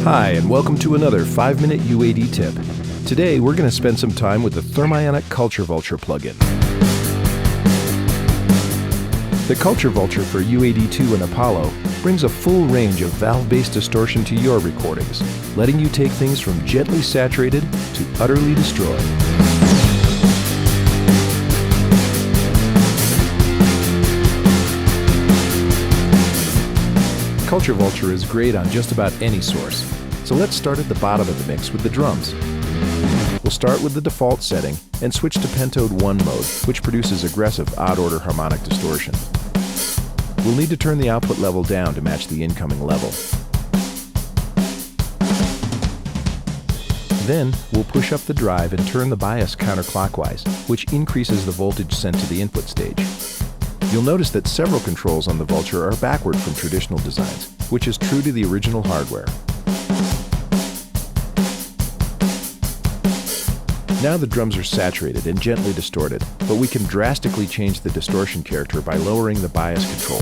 Hi, and welcome to another 5-minute UAD tip. Today, we're going to spend some time with the Thermionic Culture Vulture plugin. The Culture Vulture for UAD 2 and Apollo brings a full range of valve-based distortion to your recordings, letting you take things from gently saturated to utterly destroyed. Culture Vulture is great on just about any source, so let's start at the bottom of the mix with the drums. We'll start with the default setting and switch to pentoed 1 mode, which produces aggressive odd-order harmonic distortion. We'll need to turn the output level down to match the incoming level. Then, we'll push up the drive and turn the bias counterclockwise, which increases the voltage sent to the input stage. You'll notice that several controls on the Vulture are backward from traditional designs, which is true to the original hardware. Now the drums are saturated and gently distorted, but we can drastically change the distortion character by lowering the bias control.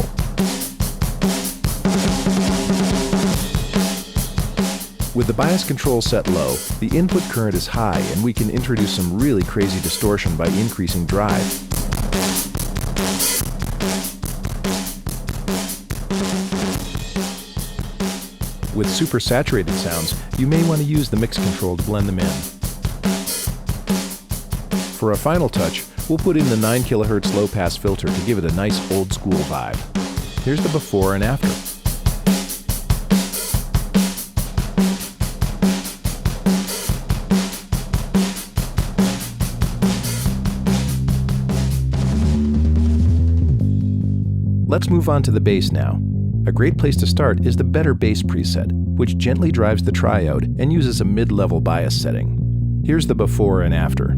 With the bias control set low, the input current is high and we can introduce some really crazy distortion by increasing drive. With super saturated sounds, you may want to use the mix control to blend them in. For a final touch, we'll put in the 9 kHz low-pass filter to give it a nice old-school vibe. Here's the before and after. Let's move on to the bass now. A great place to start is the Better Bass preset, which gently drives the triode and uses a mid-level bias setting. Here's the before and after.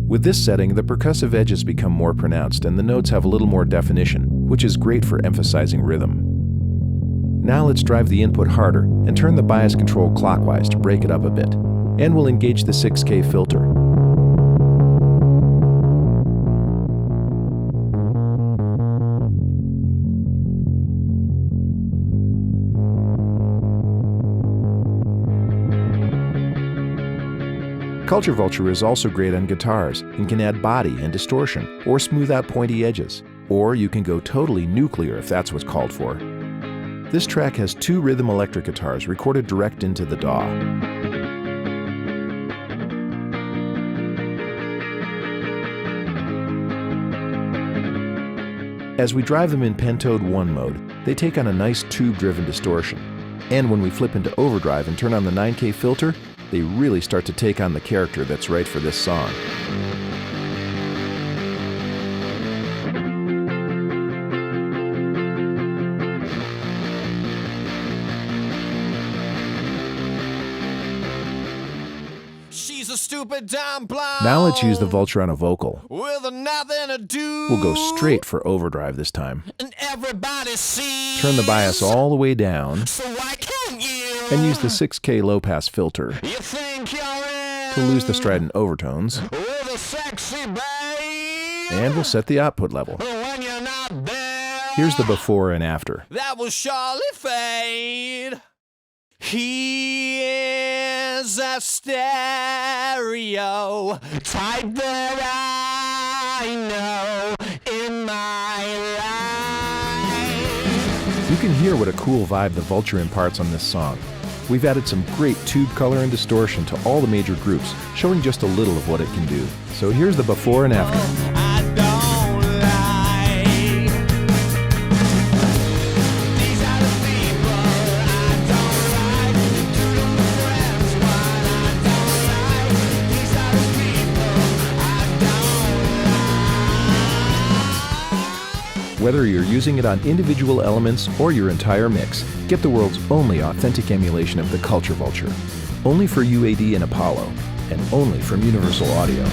With this setting, the percussive edges become more pronounced and the notes have a little more definition, which is great for emphasizing rhythm. Now let's drive the input harder and turn the bias control clockwise to break it up a bit. And we'll engage the 6K filter. Culture Vulture is also great on guitars and can add body and distortion or smooth out pointy edges. Or you can go totally nuclear if that's what's called for. This track has 2 rhythm electric guitars recorded direct into the DAW. As we drive them in pentoed 1 mode, they take on a nice tube-driven distortion. And when we flip into overdrive and turn on the 9K filter, they really start to take on the character that's right for this song. Now let's use the Vulture on a vocal. We'll go straight for overdrive this time. Turn the bias all the way down and use the 6K low-pass filter to lose the strident overtones. And we'll set the output level. Here's the before and after. That will surely fade. He is a stereo type that I know in my life. You can hear what a cool vibe the Vulture imparts on this song. We've added some great tube color and distortion to all the major groups, showing just a little of what it can do. So here's the before and after. Whether you're using it on individual elements or your entire mix, get the world's only authentic emulation of the Culture Vulture. Only for UAD and Apollo, and only from Universal Audio.